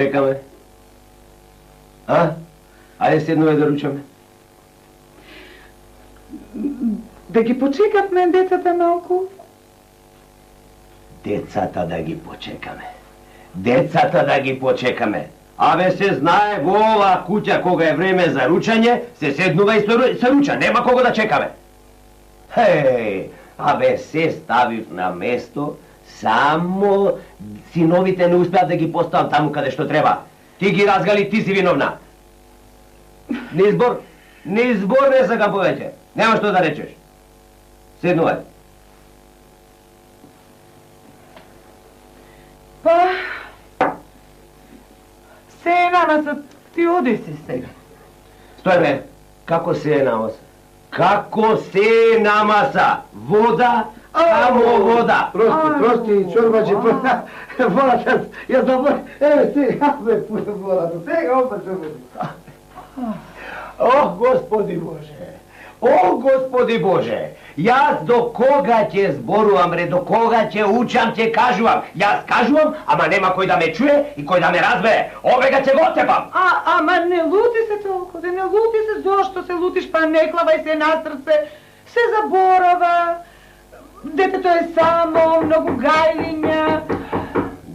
почекаме? А? Ајде седнуваме да ручаме. Да ги почекавме децата малку? Децата да ги почекаме. Децата да ги почекаме. Абе се знае во оваа куќа кога е време за ручање, се седнува и се руча, нема кого да чекаме. Хеј, абе се ставив на место, само синовите не успеат да ги поставам таму каде што треба. Ти ги разгали, ти си виновна. Ни избор не сакам повеќе. Нема што да речеш. Седнувај. Па... Се е намаса, ти оди си сега. Стој бе, како се е намаса? Како се е намаса? Вода, само вода. Прости, чорбачи, волата, ја забор, еве сега, бе, волата, сега опа чорбачи. О, Господи Боже! О, Господи Боже! Јас до кога ќе зборувам, ре, до кога ќе учам, ќе кажувам. Јас кажувам, ама нема кој да ме чуе и кој да ме разбере. Овега ќе го отепам. Ама не лути се толку, да не лути се, зошто се лутиш, па не клавај се на срце. Се заборава. Детето е само, многу гајлиња.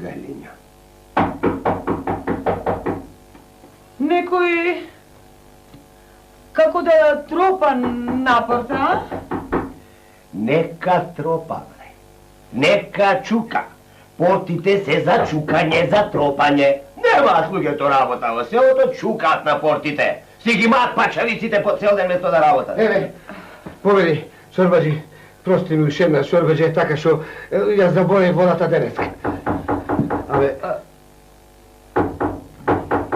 Гајлиња. Некој... Како да тропа напорта, а? Нека тропа, бре. Нека чука. Портите се за чукање, за тропање. Немаат луѓето работа во селото, чукаат на портите. Си ги маат пачавиците по цел ден место да работат. Еве, повели, чорбачи, прости ми ушемна, чорбачи, така што јас заборев водата денеска. Абе,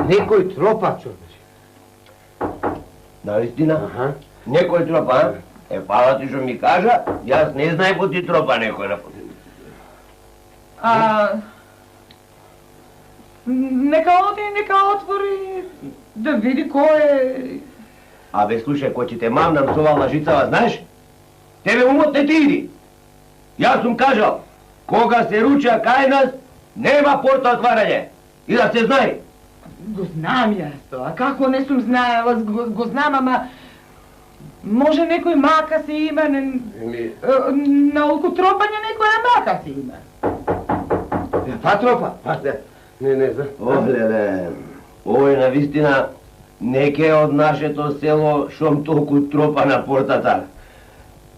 некој тропа, чорбачи. Наистина? Некој тропа, фала ти што ми кажа, јас не знај по ти тропа некој на пот. Нека оди, нека отвори, да види кој е... Абе, слушај, кој ќе те мамнам со оваа лажицава, знаеш? Тебе умот не ти иди. Јас сум кажал, кога се руча кај нас, нема порта отварање. И да се знае. Го знам јас тоа, како не сум знаела, го знам, ама... Може некој мака си има, на околу тропање некоја мака си има. Па тропа? Не знам. Олеле, овој навистина неке од нашето село шом толку тропа на портата.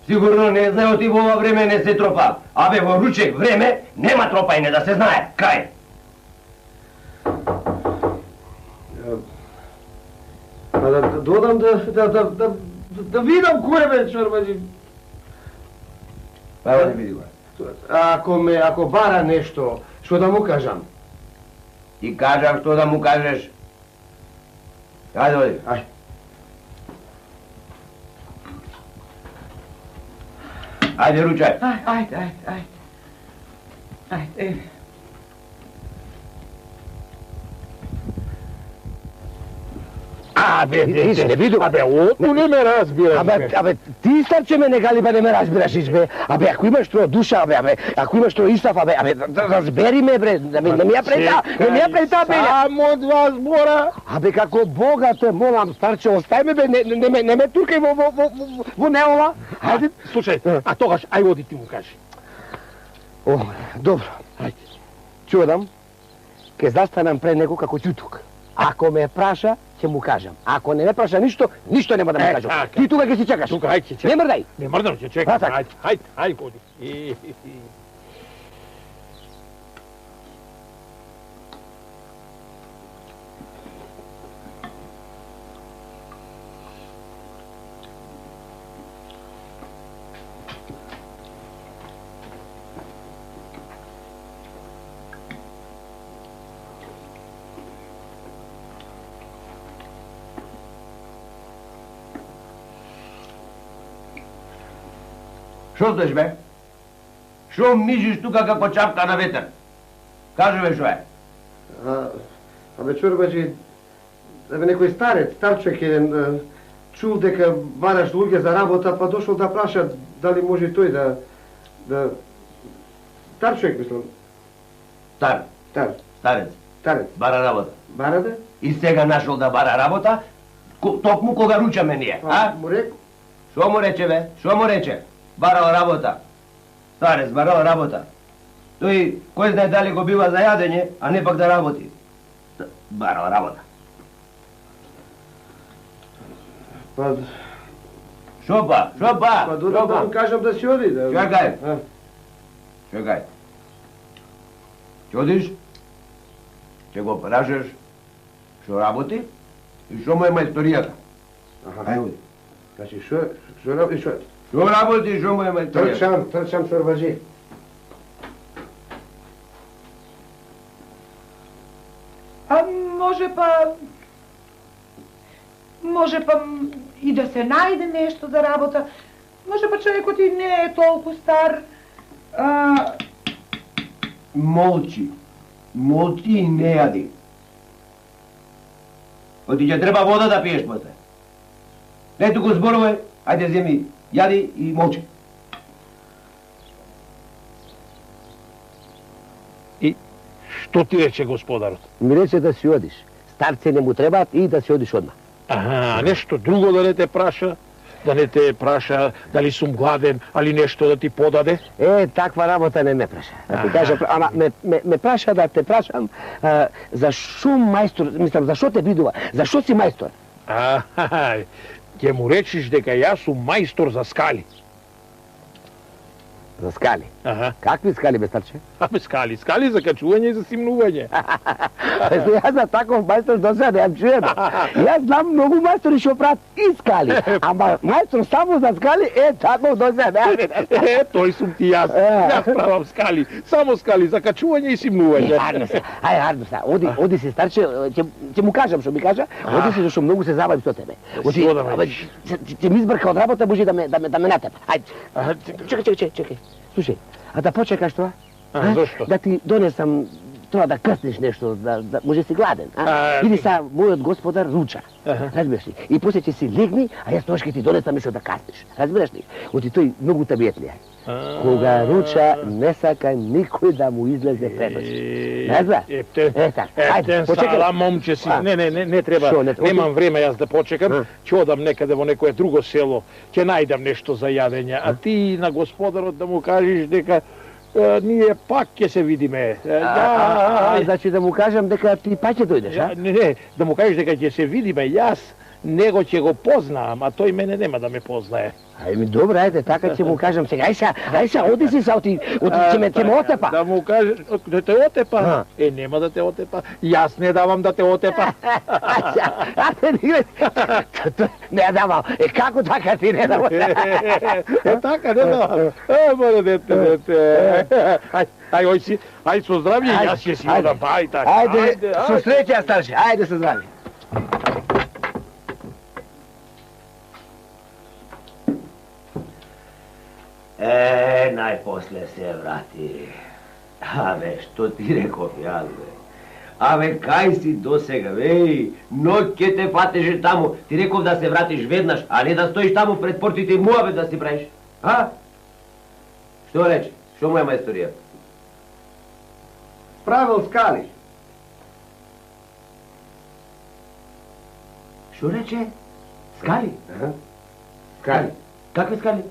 Сигурно не знаел ти во ова време не се тропа. Абе во ручек време нема тропање да се знае. Крај. Па да додам да видам кој бе, чорбачи. Па да види го. Ако бара нешто, што да му кажам? Ти кажам што да му кажеш. Ајде, оди. Ајде. Ајде, ручај. Ајде, еве. Абе, не виду. Абе, оту не ме разбираш. Абе, ти старче ме негали, бе, не ме разбираш, избе. Абе, ако имаш тоа душа, абе, ако имаш тоа истав, абе, разбери ме, бре, не ми ја прета, бе. Само два збора. Абе, како Бога те молам, старче, остај ме, бе, не ме туркај во неола. Ајде, слушај, а тогаш, ај оди ти му кажи. О, добро. Ајде. Чудам, ке застанам пред него како ќутук. Ако ме праша, ќе му кажам. Ако не ме праша ништо нема да му кажам. Ти тука ќе си чекаш. Тука, ајде, ќе чекам. Не мрдај. Не мрдам, ќе чекам. Ајде, оди. Шо стоиш, бе? Шо мижиш тука како чапка на ветер? Кажи, бе, шо е? Абе, чорбачи, некој старчек еден, чул дека бараш луѓе за работа, па дошол да праша дали може тој да... Старчек, мислам. Старец. Старец. Бара работа. Бара да? И сега нашол да бара работа, токму кога ручаме ние, а? Му реку. Шо му рече, бе? Шо му рече? Барал работа. Старец, барал работа. Тој, кој знае дали го бива за јадење, а не пак да работи. Барал работа. Па... Шо па? Шо па? Па додам да му кажам да си оди. Чекај. Чекај. Ќе одиш, ќе го прашаш шо работи и шо му е мајсторијата. Ајде оди. Значи, шо работи, шо... Шо работи и шо му е мајсторијата? Трчам шорбаджи. А може па и да се најде нешто за работа. Може па човекот и не е толку стар. Молчи. Молчи и не јади. Оти ќе треба вода да пиеш после. Не туку зборувај, ајде земи, јади и молчи. И што ти рече господарот? Ми рече да си одиш. Старци не му требаат и да си одиш одма. Аха, нешто друго да не те праша? Да не те праша дали сум гладен, али нешто да ти подаде? Таква работа не ме праша. Да ти кажам, ама ме праша да те прашам за шо мајстор, мислам, за шо те бидува, за шо си мајстор? Ќе му речиш дека јас сум мајстор за скали. За скали? Аха. Какви скали, бе, старче? Скали за качување и за симнување. Јас за таков мајстор до сега неам чуено. Јас знам многу мајстори што прават и скали, ама мајстор само за скали, таков до сега неам. Тој сум ти јас. Јас правам скали, само скали за качување и симнување. Хардно са, оди си, старче, ќе му кажам што ми кажа, оди си, зашто многу се забавим со тебе. Ќе ми избрка од работа, може да ме натепа. Ајде. Чекај. Слушај, а да почекаш тоа? Зошто? Да ти донесам тоа да крстиш нешто, да може си гладен, Или са мојот господар руча. Разбираш ли? И после ќе си легни, а јас тоа ќе ти донесам нешто да крстиш. Разбираш ли? Оти тој многу табиетлија. Кога руча не сака никој да му излезе пред очи. Разбра? Ептен сала, момче си. Не треба. Немам време јас да почекам. Ќе одам некаде во некое друго село. Ќе најдам нешто за јадење. А ти на господарот да му кажеш дека ние пак ќе се видиме. Значи да му кажам дека ти пак ќе дојдеш, а? Не, да му кажеш дека ќе се видиме. Јас него ќе го познаам, а тој мене нема да ме познае. Добре, ајде, така ќе му кажам сега. Ајша, оди си са, ќе ме отепа. Да му кажеш, да те отепа? Нема да те отепа. Јас не давам да те отепа. Не давам. Како така ти не давам? Така не давам. Море дете. Ајде со здравје, јас ќе си одам. Ајде, со среќа, старше. Ајде со здравје. Најпосле се врати. Што ти реков јас, бе? Кај си досега, бе? Ноќ ќе те фатеше таму. Ти реков да се вратиш веднаш, а не да стоиш таму пред портите и муабет да си правиш. Што рече? Што му е мајсторијата? Правил скали. Што рече? Скали? Скали. Какви скали?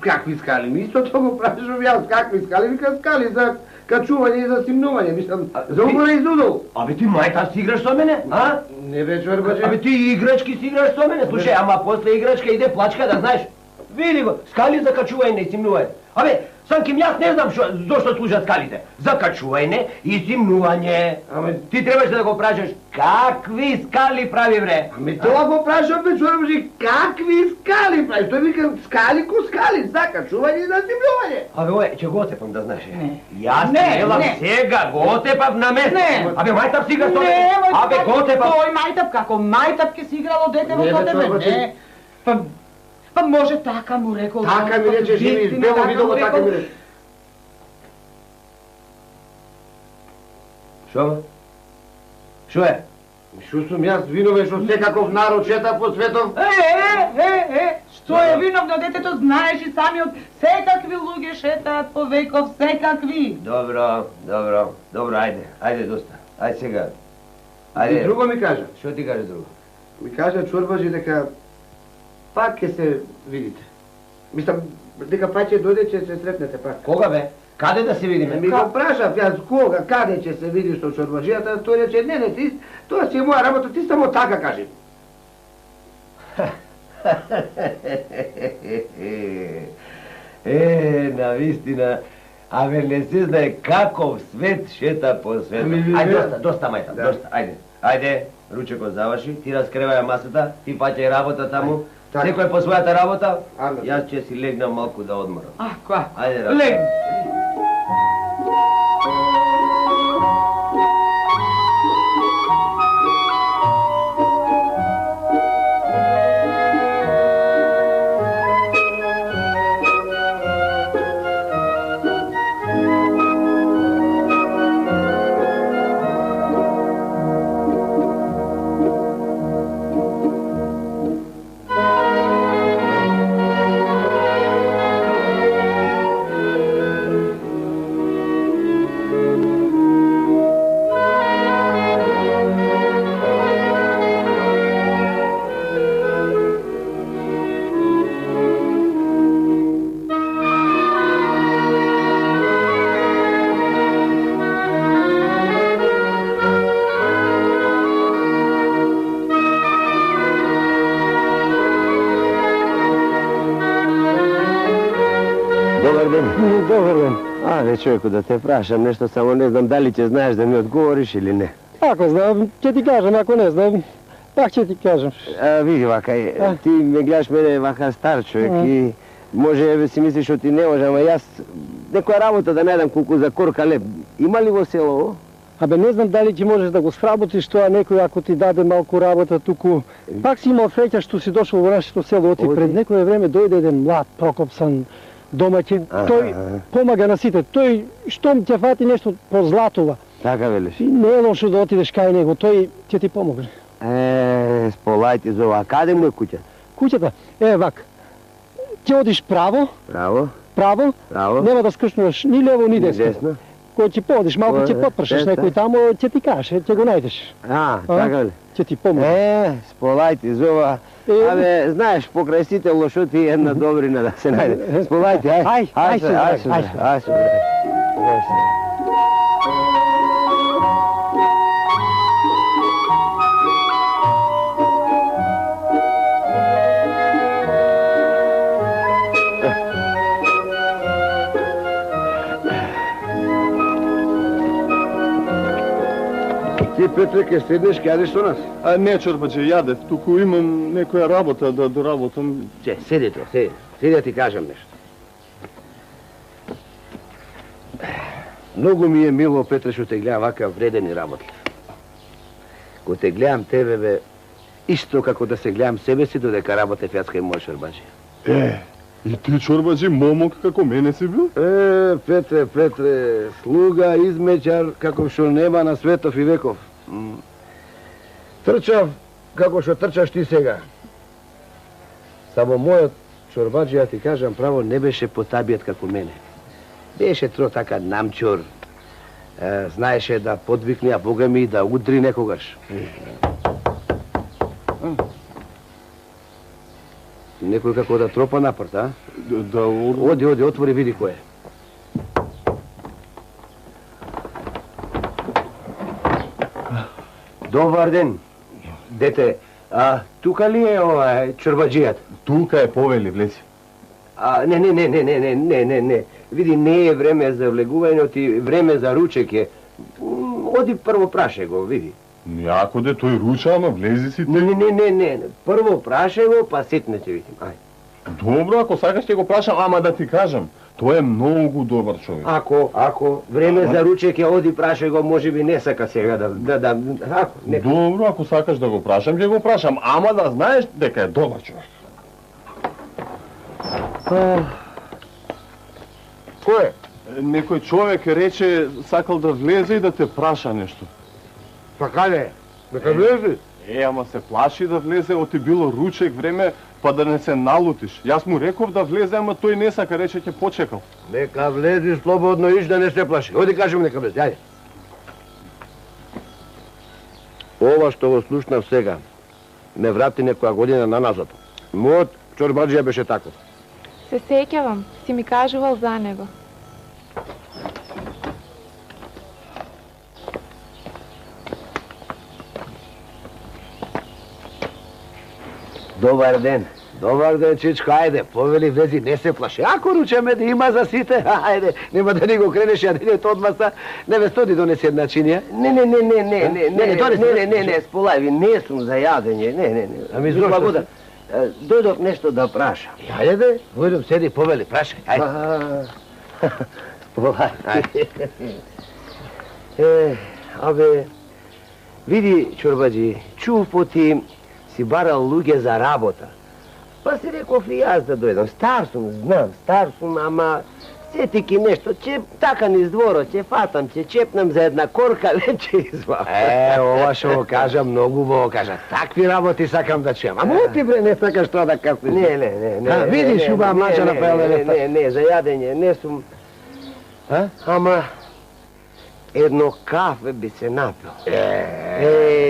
Какви скали? Исто тоа го прашувам јас, какви скали? Вика скали за качување и за симнување, мислам, за умора и зудол. Ти мајта си играш со мене, а? Не бе, чорбаче. Ти играчки си играш со мене, слушај, ама после играчка иде плачка, да знаеш. Види го, скали за качување и симнување. Санким, јас не знам зошто служат скалите. За качување и симнување. Ти требаше да го прашаш, какви скали прави, бре? Тоа го прашам, бе, чорбаче, какви скали прави? Тој вика скали ко скали, за качување и за симнување. Ќе го отепам, да знаеш. Јас телам сега, го отепав на место. Мајтап си игра со мене. Го отепав. Тој мајтап, како мајтап ќе си играло детево со тебе. Не, Па може така му рекол. Така ми рече, живи, избело видово, така ми рече. Шо? Шо е? Шо сум јас виновен што секаков народ шета по светов? Што е виновно детето, знаеш и самиот, секакви луѓе шетаат по веков, секакви. Добро, ајде доста. Ајде сега. И друго ми кажа. Што ти каже друго? Ми кажа Чорбаджи дека пак ќе се видите. Мислам, дека пак ќе дојде, ќе се сретнете пак. Кога бе? Каде да се видиме? Ми го прашав јас кога, каде ќе се видиш со Чорбаджијата, тој рече, не, ти, тоа си е моја работа, ти само така кажи. Навистина, абе не се знае каков свет шета по светот. Ајде, доста, мајта, доста, ајде, ручекот заврши, ти раскревај масата, ти паќај работа таму, секој по својата работа, јас ќе си легнам малку да одморам. Ако, ајде, легни. Добар ден. Ајде, човеку, да те прашам нешто, само не знам дали ќе знаеш да ми одговориш или не. Ако знам, ќе ти кажам, ако не знам, пак ќе ти кажам. Види вака, ти ме гледаш мене вака стар човек и може си мислиш што ти не може, ама јас некоја работа да најдам колку за корка леп. Има ли во село? Абе, не знам дали ќе можеш да го сработиш тоа некој ако ти даде малку работа туку. Пак си имал среќа што си дошол во нашето село, оти пред некое време дојде еден млад Прокопсан домаќин. Тој помага на сите. Тој штом ќе фати нешто по златова. Така велиш? И не е лошо да отидеш кај него, тој ќе ти помогне. Сполајте за ова. Каде му е куќа? Куќата е вак. Ќе одиш право. Право. Право. Право. Нема да скршнуваш ни лево ни десно. Кој ќе подиш, малку ќе потпршаш некој таму, ќе ти каже, ќе го најдеш. Така ли? Ќе ти помогне. Сполајте за ова. Абе, знаеш, покрај сите лошоти една добрина да се најде. Сполајте, ај. Ти, Петре, ке седнеш, ке јадеш со нас? Не, Чорбаджи, јадев, туку имам некоја работа да доработам. Седи тоа, седи. Седи да ти кажам нешто. Многу ми е мило, Петре, што те гледам вака вреден и работлив. Кога те гледам тебе, бе, исто како да се гледам себе си, додека работев јас кај мој Чорбаджи. И ти, Чорбаджи, момок како мене си бил? Петре, слуга, измечар, како што нема на светов и веков. Трчав, како што трчаш ти сега. Само мојот Чорбаджи, ја ти кажам право, не беше потабијат како мене. Беше тро така намчор. Знаеше да подвикне, а Бога ми да удри некогаш. Некој како да тропа напрт, а? Оди, отвори, види кој е. Добар ден, дете. Тука ли е ова Чорбаджијат? Тука е, повели, влези. Не. Види, не е време за влегување, оти време за ручек е. Оди прво праше го, види. Ако де тој руча, ама влези си ти. Не. Прво праше го, па сетне ќе видим. Ај. Добро, ако сакаш ќе го прашам, ама да ти кажам, тој е многу добар човек. Ако време за ручек е, оди праше го, може би не сака сега Добро, ако сакаш да го прашам, ќе го прашам, ама да знаеш дека е добар човек. Кој е? Некој човек рече сакал да влезе и да те праша нешто. Па каде? Нека влезе. Ама се плаши да влезе, оти било ручек време, па да не се налутиш. Јас му реков да влезе, ама тој не сака, рече ќе почекал. Нека влези слободно, иш да не се плаши. Оди кажи му нека влезе, ајде. Ова што го слушнав сега, ме врати некоја година наназад. Мојот чорбаджија беше таков. Се сеќавам, си ми кажувал за него. Добар ден. Добар ден, Чичко, ајде, повели влези, не се плаши. Ако ручаме да има за сите, ајде, нема да ни го кренеш јадењето од маса. Невесто, оди донеси една чинија. Не, сполави, не сум за јадење, не. Ами зошто? Дојдов нешто да прашам. Ајде, дојдом, седи, повели, прашај, ајде. Сполави, абе, види, чорбаджи, чув поти си барал луѓе за работа. Па си реков и јас да дојдам. Стар сум, ама сетики нешто, ќе така низ дворот, ќе фатам, ќе чепнам за една корка, веќе извам. Ова што го кажа, многу во кажа. Такви работи сакам да чујам. Ама ти бре, не сакаш тоа да каснеш. Не. Видиш, убава мача направила нешто. Не, за јадење не сум. Ама едно кафе би се напил.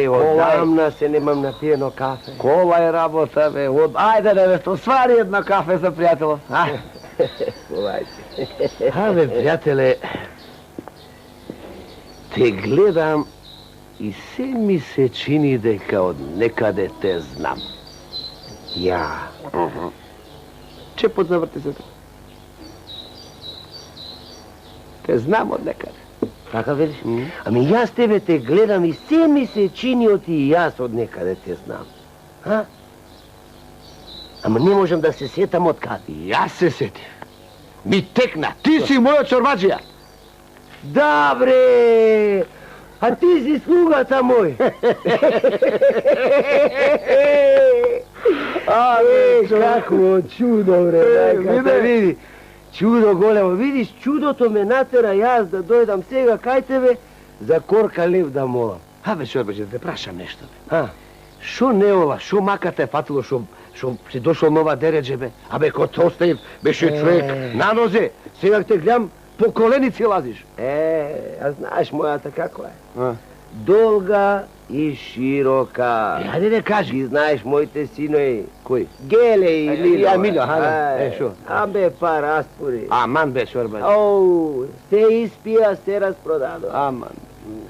Одамна се немам напиено кафе. Кола е работа, бе. Ајде, невесто, свари едно кафе за пријателот. Абе, пријателе, те гледам и се ми се чини дека од некаде те знам. Ја. Чепот заврти се. Те знам од некаде. Така видиш? Ами јас тебе те гледам и се ми се чини и јас од некаде те знам. Ама не можам да се сетам од каде. Јас се сетив. Ми текна. Ти си мојот чорбаджија. Да, бре! А ти си слугата мој. Какво чудо, бре. Види. Чудо големо, видиш, чудото ме натера јас да дојдам сега кај тебе за корка лев да молам. Абе, чорбаджи, да те прашам нешто, бе. Шо не ова, шо мака те фатило, шо си дошол нова дереđe, бе? Абе, ко те оставив, беше човек на нозе, сега те гледам, по коленици лазиш. А знаеш мојата како е? Долга и широка. Ајде не кажи. Ги знаеш моите синои. Кој? Геле и Лило. Мило, шо? Абе, па распори. Аман бе, чорбаджи. Се испија, се распродадо. Аман.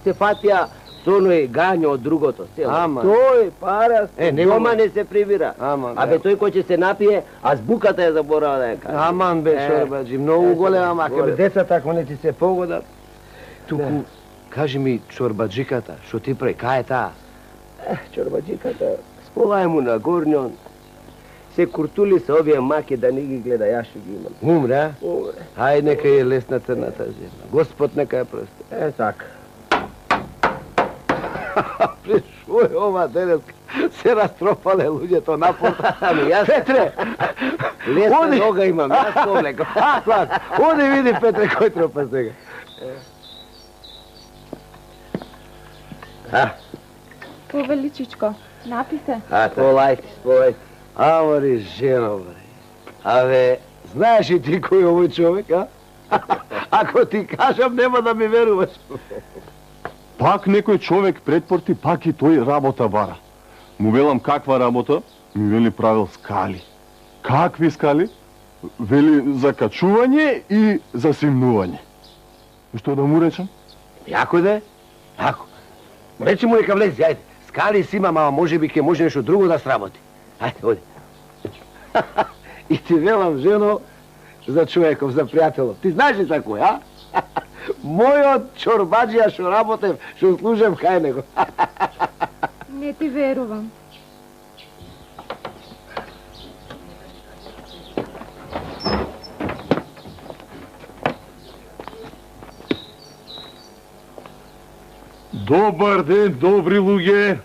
Се фатија со оној гањо од другото село. Аман. Тој парас, дома не се прибира. Абе, тој кој ќе се напие, а збуката ја заборава да ја каже. Аман бе, чорбаджи, многу голема мака. Децата, ако не ти се погодат, туку, кажи ми, чорбаджиката, шо ти прави, кај е таа? Чорбаджиката, сполај му на горњон. Се куртули се овие маки да не ги гледа, јас што ги имам. Умре? Умре. Ај, нека е лесна црната жена. Господ нека ја прости. Така. Шо е ова денеска? Се растропале луѓето напорта. Ами јас... Петре! Лесна нога имам, јас повлекам. Оди види, Петре, кој тропа сега. Повеличичко, напи се. Сполајте. Амори, жено, бре. Абе, знаеш и ти кој е овој човек, а? Ако ти кажам, нема да ми веруваш. Пак некој човек предпорти, пак и тој работа бара. Му велам каква работа? Ми вели правил скали. Какви скали? Вели за качување и за симнување. Што да му речам? Јако да е? Јако. Речи му нека влези, ајде. Скали си имам, ама може би ке може нешто друго да сработи. Ајде, оди. И ти велам, жено, за човеков, за пријателот. Ти знаеш ли за кој, а? Мојот чорбаджија што работев, што служев кај него. Не ти верувам. Добар ден, добри луѓе.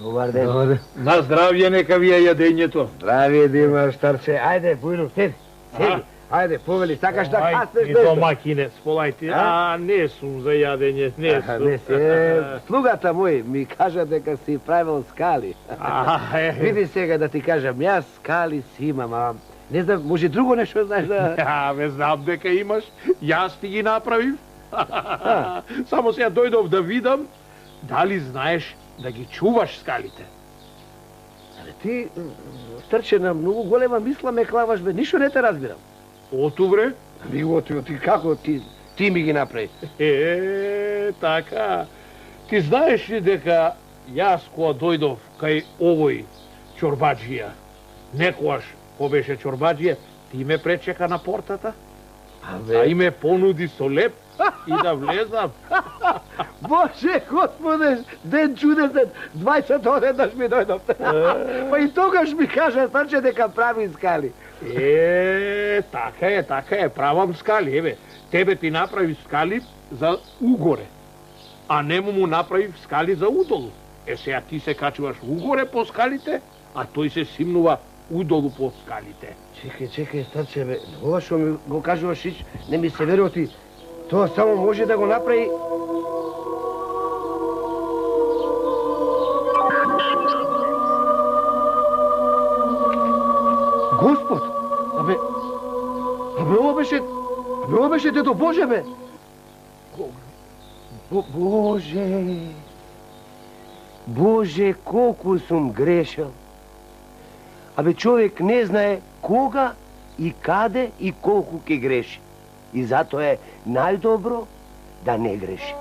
Добар ден. На здравје нека ви е јадењето. Здравје да имаш, старче. Ајде, Бујнов, седи. Ајде, повели, сакаш да каснеш И нешто? домакине, сполајте, не сум за јадење, не сум. Не се, слугата мој ми кажа дека си правил скали. Види сега да ти кажам, јас скали си имам, а не знам, може друго нешто знаеш да... Ја, знам дека имаш, јас ти ги направив. Само сега дојдов да видам, дали знаеш да ги чуваш скалите. Ти, Трче, на многу голема мисла ме клаваш, бе, ништо не те разбирам. Ото бре? Ти како ти ми ги направи? Така. Ти знаеш ли дека јас кога дојдов кај овој чорбаджија, некојаш ko беше чорбаджија, ти ме пречека на портата, а и ме понуди со леп и да влезам. Боже, Господе, ден чудесен, 20 одеднаш ми дојдов. Па и тогаш ми кажа, Трче, дека прави скали. Така е, правам скали, еве. Тебе ти направи скали за угоре, а нему му направи скали за удолу. Сега ти се качуваш угоре по скалите, а тој се симнува удолу по скалите. Чекај, Трче, бе, ова што ми го кажуваш, не ми се верува ти. Тоа само може да го направи... Господ! Абе, ова беше дедо Боже, бе! Боже, колку сум грешил. Абе, човек не знае кога и каде и колку ќе греши. И затоа е најдобро да не греши.